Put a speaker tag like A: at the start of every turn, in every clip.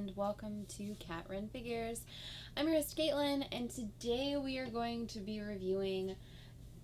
A: and welcome to Cat Run Figures. I'm your host Caitlin, and today we are going to be reviewing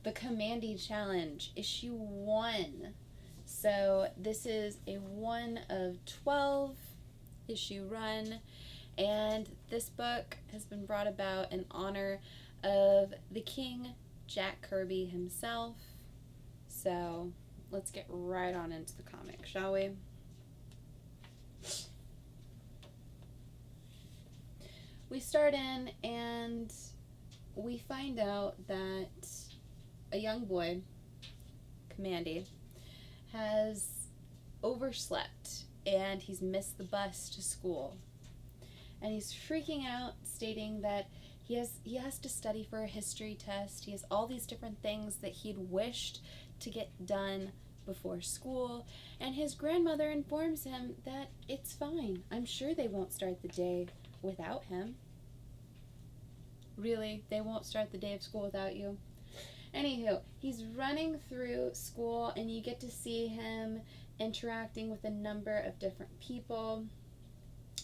A: the Kamandi Challenge, issue 1. So this is a 1 of 12 issue run, and this book has been brought about in honor of the King, Jack Kirby himself. So let's get right on into the comic, shall we? We start in and we find out that a young boy, Kamandi, has overslept and he's missed the bus to school. And he's freaking out, stating that he has to study for a history test. He has all these different things that he'd wished to get done before school, and his grandmother informs him that it's fine. I'm sure they won't start the day without him. Really? They won't start the day of school without you? Anywho, he's running through school and you get to see him interacting with a number of different people,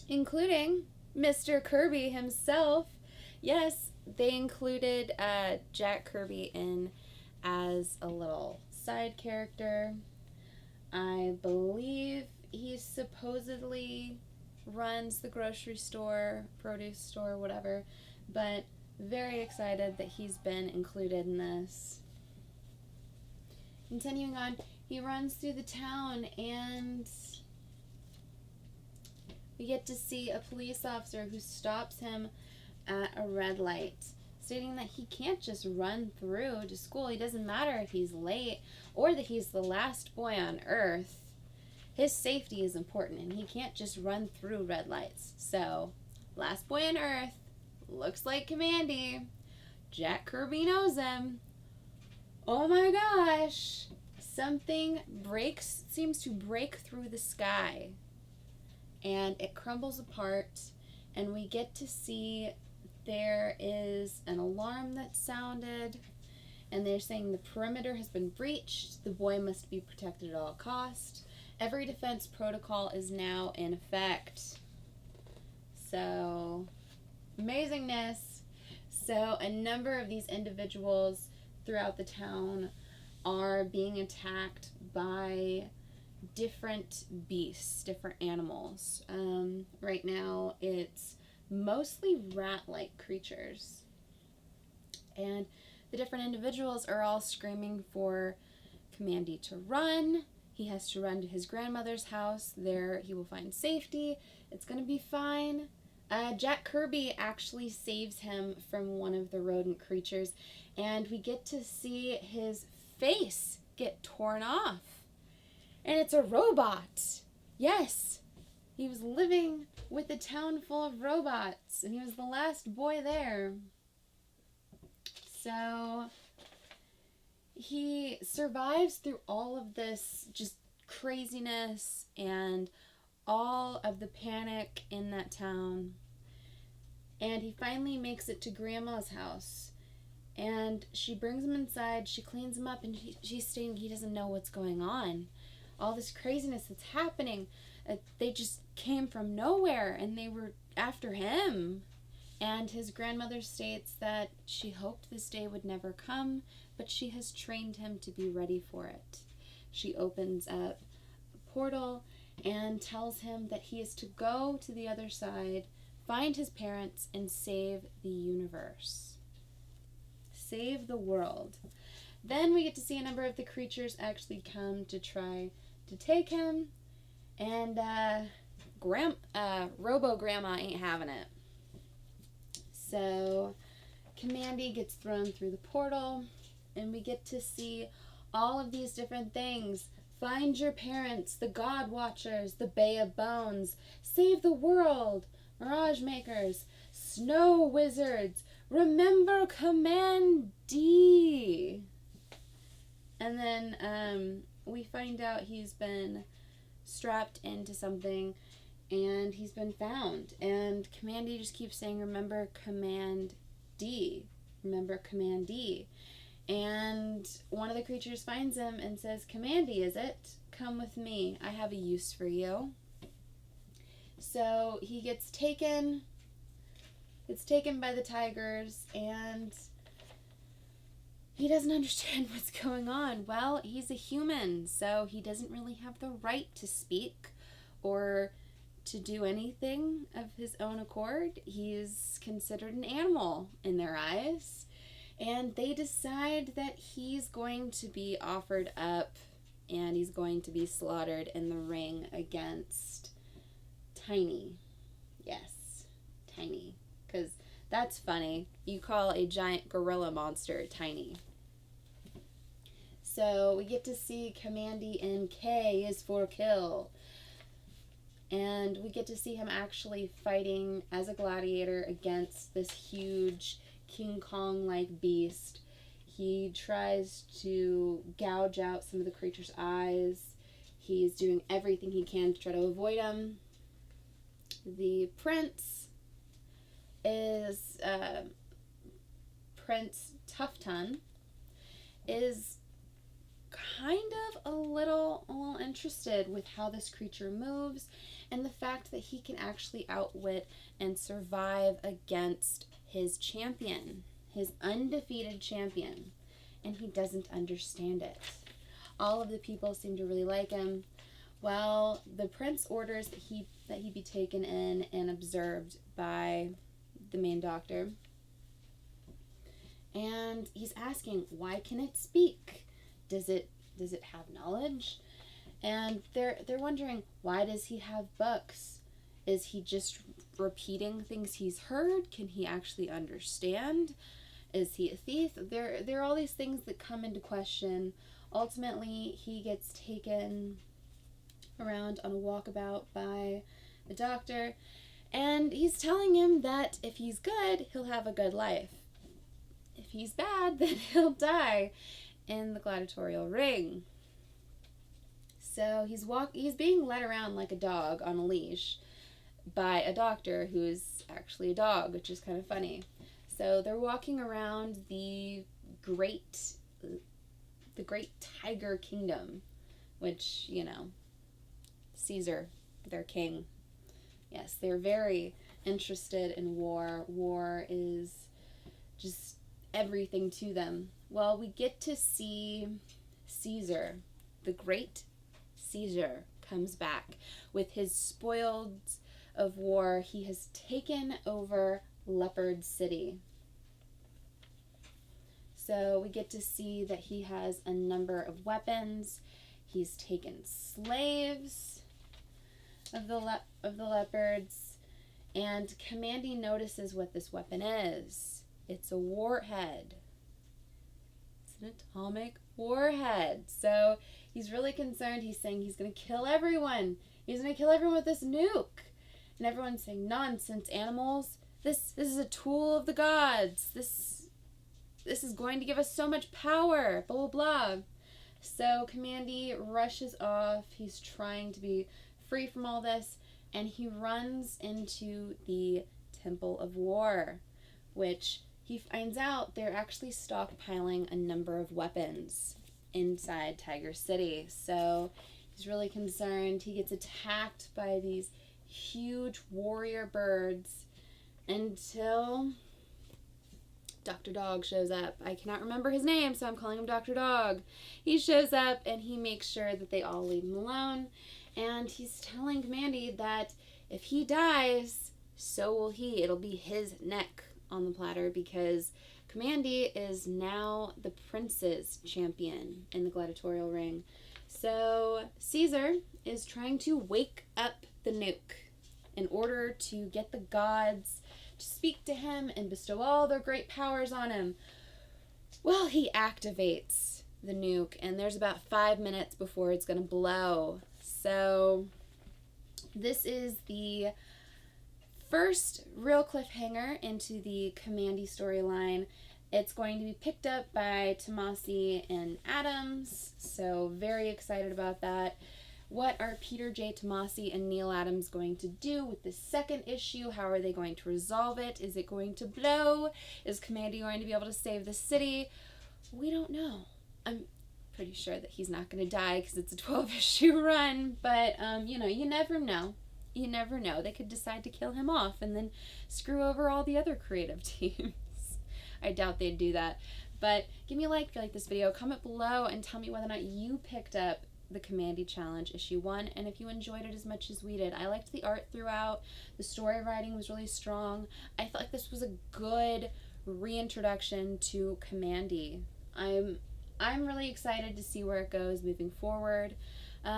A: including Mr. Kirby himself. Yes, they included Jack Kirby in as a little side character. I believe he supposedly runs the grocery store, produce store, whatever, but very excited that he's been included in this. Continuing on, he runs through the town and we get to see a police officer who stops him at a red light, stating that he can't just run through to school. It doesn't matter if he's late or that he's the last boy on Earth. His safety is important and he can't just run through red lights. So, last boy on Earth, looks like Kamandi. Jack Kirby knows him. Oh my gosh! Something seems to break through the sky. And it crumbles apart, and we get to see there is an alarm that sounded, and they're saying the perimeter has been breached. The boy must be protected at all costs. Every defense protocol is now in effect. So, amazingness. So, a number of these individuals throughout the town are being attacked by different beasts, different animals. Right now, it's mostly rat-like creatures. And the different individuals are all screaming for Kamandi to run. He has to run to his grandmother's house. There he will find safety. It's going to be fine. Jack Kirby actually saves him from one of the rodent creatures, and we get to see his face get torn off. And it's a robot. Yes. He was living with a town full of robots, and he was the last boy there. So he survives through all of this just craziness and all of the panic in that town. And he finally makes it to Grandma's house. And she brings him inside, she cleans him up, and she's saying he doesn't know what's going on. All this craziness that's happening, they just came from nowhere and they were after him. And his grandmother states that she hoped this day would never come, but she has trained him to be ready for it. She opens up a portal and tells him that he is to go to the other side, find his parents, and save the universe. Save the world. Then we get to see a number of the creatures actually come to try to take him, and Robo Grandma ain't having it. So Kamandi gets thrown through the portal, and we get to see all of these different things. Find your parents, the God Watchers, the Bay of Bones, save the world, Mirage Makers, Snow Wizards, remember Kamandi. And then we find out he's been strapped into something and he's been found. And Kamandi just keeps saying, remember Command D. Remember Kamandi. And one of the creatures finds him and says, Kamandi, is it? Come with me. I have a use for you. So he gets taken by the tigers, and he doesn't understand what's going on. Well, he's a human, so he doesn't really have the right to speak or to do anything of his own accord. He's considered an animal in their eyes, and they decide that he's going to be offered up and he's going to be slaughtered in the ring against Tiny. Yes, Tiny. Because that's funny. You call a giant gorilla monster tiny. So we get to see Kamandi in K is for kill. And we get to see him actually fighting as a gladiator against this huge King Kong-like beast. He tries to gouge out some of the creature's eyes. He's doing everything he can to try to avoid him. The prince is Prince Tufton is kind of a little interested with how this creature moves and the fact that he can actually outwit and survive against his champion, his undefeated champion, and he doesn't understand it. All of the people seem to really like him. Well, the prince orders that he be taken in and observed by the main doctor. And he's asking, why can it speak? Does it have knowledge? And they're wondering, why does he have books? Is he just repeating things he's heard? Can he actually understand? Is he a thief? There are all these things that come into question. Ultimately, he gets taken around on a walkabout by the doctor, and he's telling him that if he's good, he'll have a good life. If he's bad, then he'll die in the gladiatorial ring. So he's being led around like a dog on a leash by a doctor who's actually a dog, which is kind of funny. So they're walking around the great tiger kingdom, which, Caesar, their king. Yes, they're very interested in war. War is just everything to them. Well, we get to see Caesar, the great Caesar, comes back with his spoils of war. He has taken over Leopard City. So we get to see that he has a number of weapons. He's taken slaves of the leopards, and Kamandi notices what this weapon is. It's a warhead. It's an atomic warhead. So he's really concerned. He's saying he's going to kill everyone. He's going to kill everyone with this nuke. And everyone's saying, nonsense, animals. This is a tool of the gods. This is going to give us so much power. Blah, blah, blah. So Kamandi rushes off. He's trying to be free from all this, and he runs into the Temple of War, which he finds out they're actually stockpiling a number of weapons inside Tiger City. So he's really concerned. He gets attacked by these huge warrior birds until Dr. Dog shows up. I cannot remember his name, so I'm calling him Dr. Dog. He shows up and he makes sure that they all leave him alone. And he's telling Kamandi that if he dies, so will he. It'll be his neck on the platter because Kamandi is now the prince's champion in the gladiatorial ring. So Caesar is trying to wake up the nuke in order to get the gods to speak to him and bestow all their great powers on him. Well, he activates the nuke, and there's about 5 minutes before it's going to blow. So this is the first real cliffhanger into the Kamandi storyline. It's going to be picked up by Tomasi and Adams, so very excited about that. What are Peter J. Tomasi and Neil Adams going to do with the second issue? How are they going to resolve it? Is it going to blow? Is Kamandi going to be able to save the city? We don't know. I'm pretty sure that he's not going to die because it's a 12-issue run, but, you never know. you never know. They could decide to kill him off and then screw over all the other creative teams. I doubt they'd do that. But give me a like if you like this video. Comment below and tell me whether or not you picked up the Kamandi Challenge issue 1 and if you enjoyed it as much as we did. I liked the art throughout. The story writing was really strong. I felt like this was a good reintroduction to Kamandi. I'm really excited to see where it goes moving forward.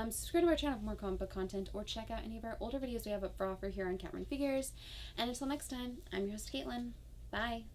A: Subscribe to our channel for more comic book content, or check out any of our older videos we have up for offer here on Cameron Figures. And until next time, I'm your host, Caitlin. Bye.